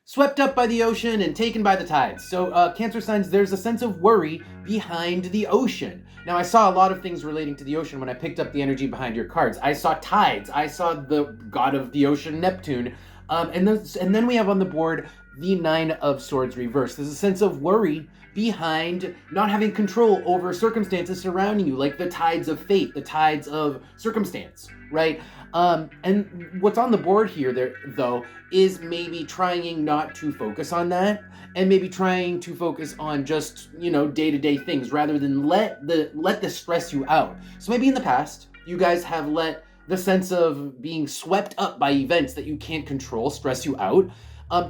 swept up by the ocean and taken by the tides. So Cancer signs, there's a sense of worry behind the ocean. Now, I saw a lot of things relating to the ocean when I picked up the energy behind your cards. I saw tides. I saw the god of the ocean, Neptune. And then we have on the board the Nine of Swords reversed. There's a sense of worry behind not having control over circumstances surrounding you, like the tides of fate, the tides of circumstance, right? And what's on the board here, though, is maybe trying not to focus on that, and maybe trying to focus on just, day-to-day things rather than let the stress you out. So maybe in the past, you guys have let the sense of being swept up by events that you can't control stress you out.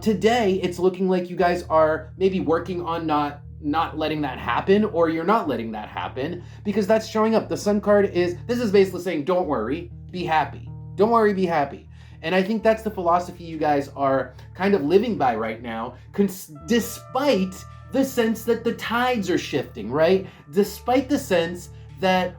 Today, it's looking like you guys are maybe working on not letting that happen, or you're not letting that happen, because that's showing up. The Sun card is basically saying, don't worry, be happy. Don't worry, be happy. And I think that's the philosophy you guys are kind of living by right now, despite the sense that the tides are shifting, right? Despite the sense that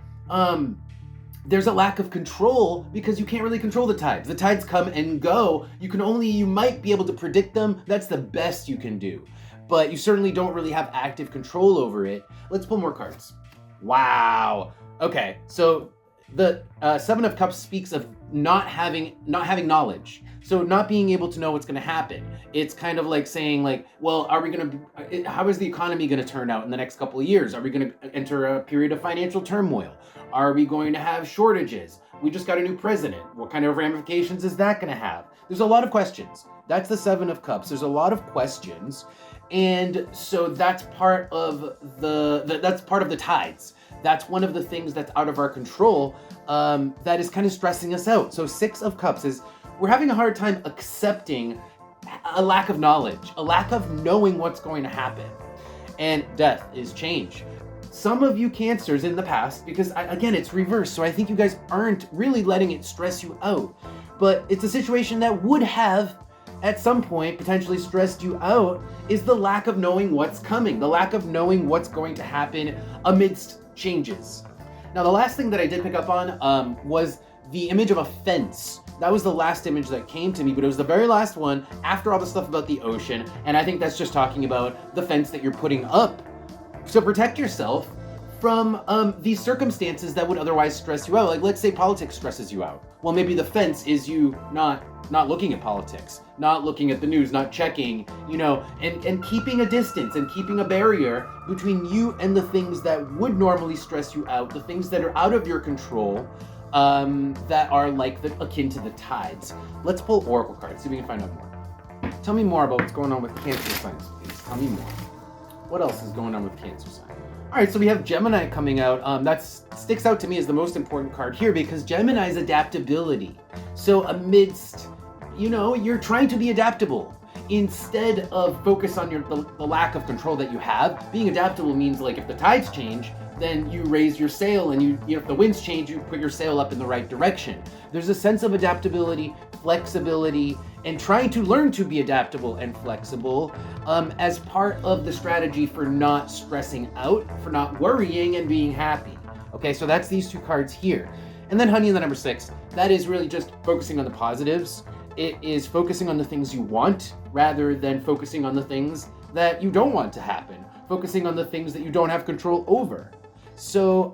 there's a lack of control, because you can't really control the tides. The tides come and go. You might be able to predict them. That's the best you can do. But you certainly don't really have active control over it. Let's pull more cards. Wow. Okay, so the Seven of Cups speaks of not having knowledge. So not being able to know what's going to happen. It's kind of like saying, well, how is the economy going to turn out in the next couple of years? Are we going to enter a period of financial turmoil? Are we going to have shortages? We just got a new president. What kind of ramifications is that going to have? There's a lot of questions. That's the Seven of Cups. There's a lot of questions. And so that's part of the tides. That's one of the things that's out of our control, that is kind of stressing us out. So Six of Cups is, we're having a hard time accepting a lack of knowledge, a lack of knowing what's going to happen. And death is change. Some of you Cancers in the past, because again, it's reversed, so I think you guys aren't really letting it stress you out. But it's a situation that would have, at some point, potentially stressed you out, is the lack of knowing what's coming, the lack of knowing what's going to happen amidst changes. Now, the last thing that I did pick up on was the image of a fence. That was the last image that came to me, but it was the very last one after all the stuff about the ocean, and I think that's just talking about the fence that you're putting up to protect yourself from these circumstances that would otherwise stress you out. Like, let's say politics stresses you out. Well, maybe the fence is you not looking at politics, not looking at the news, not checking, and keeping a distance and keeping a barrier between you and the things that would normally stress you out, the things that are out of your control, that are akin to the tides. Let's pull Oracle cards, see if we can find out more. Tell me more about what's going on with Cancer signs, please. Tell me more. What else is going on with Cancer signs? All right, so we have Gemini coming out. That sticks out to me as the most important card here, because Gemini's adaptability. So amidst, you're trying to be adaptable instead of focus on the lack of control that you have. Being adaptable means, like, if the tides change, then you raise your sail, and if the winds change, you put your sail up in the right direction. There's a sense of adaptability, flexibility, and trying to learn to be adaptable and flexible as part of the strategy for not stressing out, for not worrying and being happy. Okay, so that's these two cards here. And then Honey in the number 6, that is really just focusing on the positives. It is focusing on the things you want rather than focusing on the things that you don't want to happen, focusing on the things that you don't have control over. So,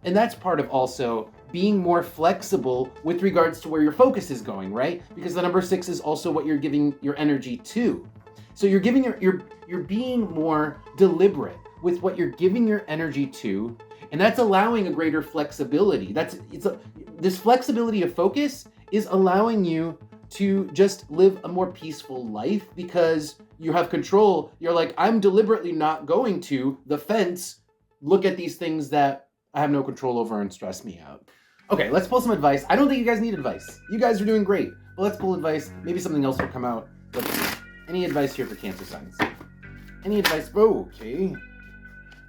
and that's part of also being more flexible with regards to where your focus is going, right? Because the number 6 is also what you're giving your energy to. So you're giving you're being more deliberate with what you're giving your energy to, and that's allowing a greater flexibility. This flexibility of focus is allowing you to just live a more peaceful life because you have control. You're like, I'm deliberately not going to the fence look at these things that I have no control over and stress me out. Okay, let's pull some advice. I don't think you guys need advice. You guys are doing great, but let's pull advice. Maybe something else will come out. Let's see. Any advice here for Cancer signs? Any advice? Oh, okay.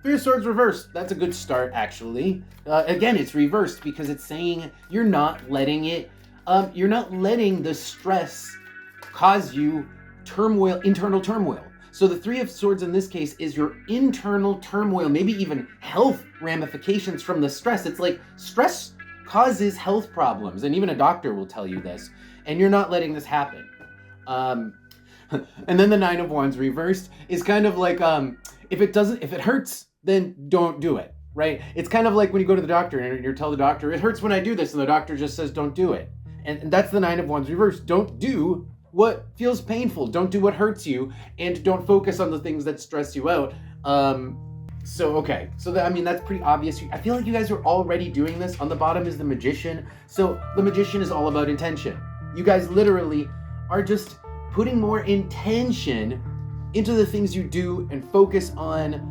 Three of Swords reversed. That's a good start, actually. Again, it's reversed because it's saying you're not letting the stress cause you turmoil, internal turmoil. So the Three of Swords in this case is your internal turmoil, maybe even health ramifications from the stress. It's like stress causes health problems, and even a doctor will tell you this, and you're not letting this happen. And then the Nine of Wands reversed is kind of like, if it hurts, then don't do it, right? It's kind of like when you go to the doctor and you tell the doctor, it hurts when I do this, and the doctor just says, don't do it. And that's the Nine of Wands reversed. Don't do what feels painful. Don't do what hurts you, and don't focus on the things that stress you out. That's pretty obvious. I feel like you guys are already doing this. On the bottom is the Magician. So the Magician is all about intention. You guys literally are just putting more intention into the things you do and focus on,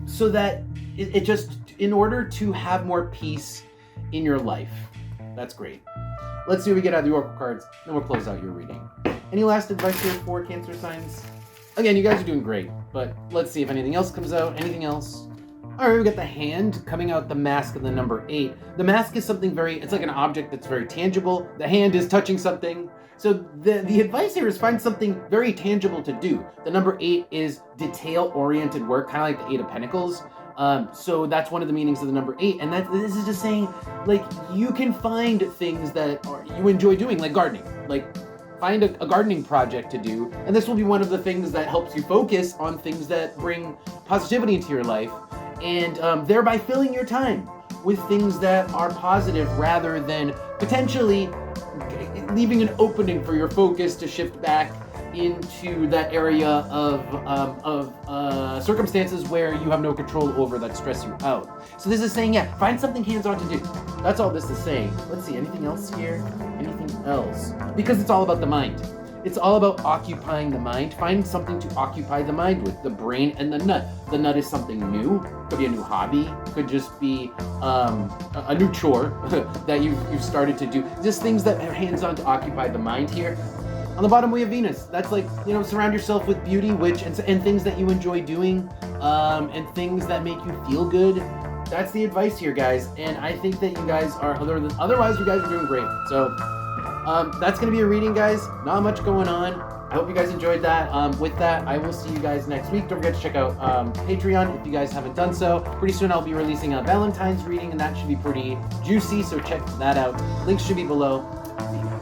so that it just, in order to have more peace in your life. That's great. Let's see what we get out of the Oracle cards, then we'll close out your reading. Any last advice here for Cancer signs? Again, you guys are doing great, but let's see if anything else comes out. Anything else? All right, we got the Hand coming out, the Mask, and the number 8. The Mask is something it's like an object that's very tangible. The Hand is touching something. So the advice here is find something very tangible to do. The number 8 is detail-oriented work, kind of like the 8 of Pentacles. So that's one of the meanings of the number 8. And this is just saying, like, you can find things that you enjoy doing, like gardening. Like, find a gardening project to do. And this will be one of the things that helps you focus on things that bring positivity into your life. And thereby filling your time with things that are positive rather than potentially leaving an opening for your focus to shift back into that area of circumstances where you have no control over that stress you out. So this is saying, find something hands-on to do. That's all this is saying. Let's see, anything else here? Anything else? Because it's all about the mind. It's all about occupying the mind. Find something to occupy the mind with, the brain and the nut. The nut is something new. Could be a new hobby. Could just be a new chore that you've started to do. Just things that are hands-on to occupy the mind here. On the bottom, we have Venus. That's like, surround yourself with beauty, and things that you enjoy doing, and things that make you feel good. That's the advice here, guys. And I think that you guys are, otherwise you guys are doing great. So that's going to be a reading, guys. Not much going on. I hope you guys enjoyed that. With that, I will see you guys next week. Don't forget to check out Patreon if you guys haven't done so. Pretty soon I'll be releasing a Valentine's reading, and that should be pretty juicy, so check that out. Links should be below.